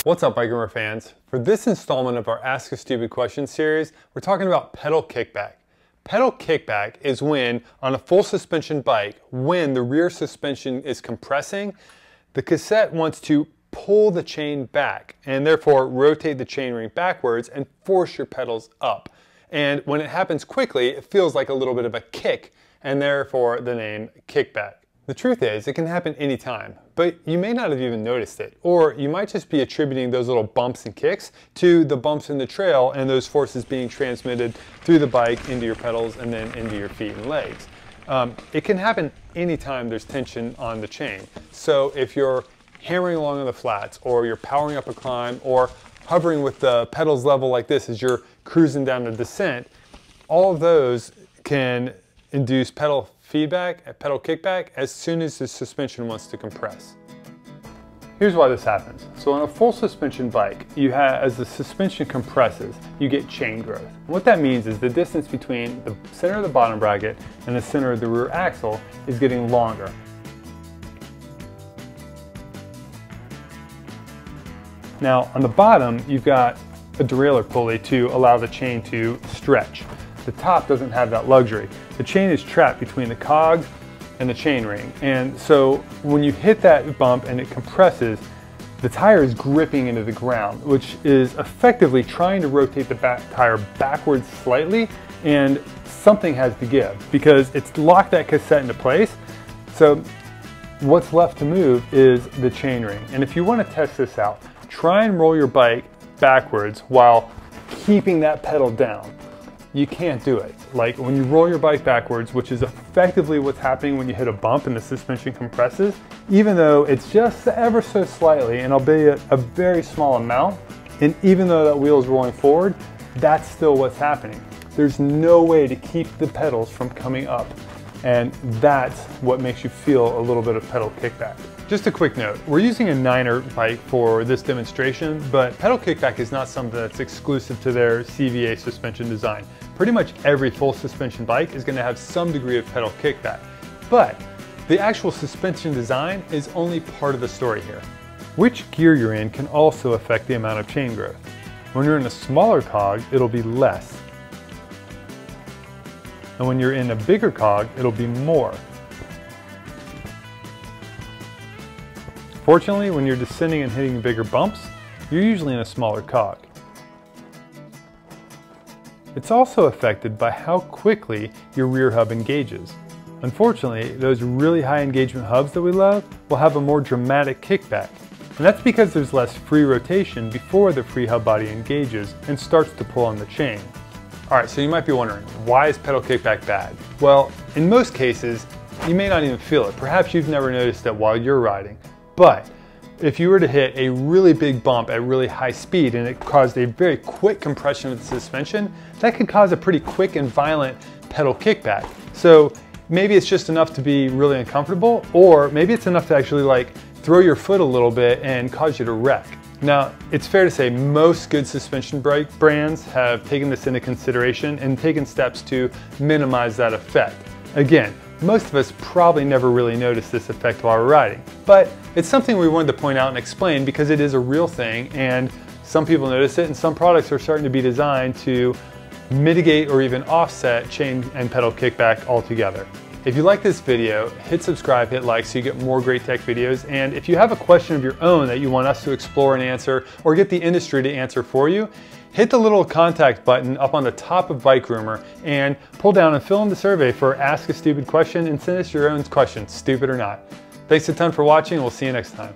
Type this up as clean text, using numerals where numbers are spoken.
What's up, BikeRumor fans? For this installment of our Ask a Stupid Question series, we're talking about pedal kickback. Pedal kickback is when, on a full suspension bike, when the rear suspension is compressing, the cassette wants to pull the chain back and therefore rotate the chainring backwards and force your pedals up. And when it happens quickly, it feels like a little bit of a kick, and therefore the name kickback. The truth is, it can happen anytime, but you may not have even noticed it, or you might just be attributing those little bumps and kicks to the bumps in the trail and those forces being transmitted through the bike into your pedals and then into your feet and legs. It can happen anytime there's tension on the chain. So if you're hammering along on the flats, or you're powering up a climb, or hovering with the pedals level like this as you're cruising down the descent, all of those can induce pedal feedback, pedal kickback, as soon as the suspension wants to compress. Here's why this happens. So on a full suspension bike, as the suspension compresses, you get chain growth. And what that means is the distance between the center of the bottom bracket and the center of the rear axle is getting longer. Now on the bottom, you've got a derailleur pulley to allow the chain to stretch. The top doesn't have that luxury. The chain is trapped between the cogs and the chain ring. And so when you hit that bump and it compresses, the tire is gripping into the ground, which is effectively trying to rotate the back tire backwards slightly, and something has to give because it's locked that cassette into place. So what's left to move is the chain ring. And if you want to test this out, try and roll your bike backwards while keeping that pedal down. You can't do it. Like when you roll your bike backwards, which is effectively what's happening when you hit a bump and the suspension compresses, even though it's just ever so slightly, and albeit a very small amount, and even though that wheel is rolling forward, that's still what's happening. There's no way to keep the pedals from coming up, and that's what makes you feel a little bit of pedal kickback. Just a quick note, we're using a 9er bike for this demonstration, but pedal kickback is not something that's exclusive to their CVA suspension design. Pretty much every full suspension bike is going to have some degree of pedal kickback, but the actual suspension design is only part of the story here. Which gear you're in can also affect the amount of chain growth. When you're in a smaller cog, it'll be less. And when you're in a bigger cog, it'll be more. Fortunately, when you're descending and hitting bigger bumps, you're usually in a smaller cog. It's also affected by how quickly your rear hub engages. Unfortunately, those really high engagement hubs that we love will have a more dramatic kickback. And that's because there's less free rotation before the free hub body engages and starts to pull on the chain. Alright, so you might be wondering, why is pedal kickback bad? Well, in most cases, you may not even feel it. Perhaps you've never noticed it while you're riding. But if you were to hit a really big bump at really high speed and it caused a very quick compression of the suspension, that could cause a pretty quick and violent pedal kickback. So maybe it's just enough to be really uncomfortable, or maybe it's enough to actually like throw your foot a little bit and cause you to wreck. Now, it's fair to say most good suspension brake brands have taken this into consideration and taken steps to minimize that effect. Again, most of us probably never really notice this effect while we're riding, but it's something we wanted to point out and explain because it is a real thing, and some people notice it, and some products are starting to be designed to mitigate or even offset chain and pedal kickback altogether. If you like this video, hit subscribe, hit like so you get more great tech videos, and if you have a question of your own that you want us to explore and answer, or get the industry to answer for you, hit the little contact button up on the top of BikeRumor and pull down and fill in the survey for Ask a Stupid Question and send us your own questions, stupid or not. Thanks a ton for watching, and we'll see you next time.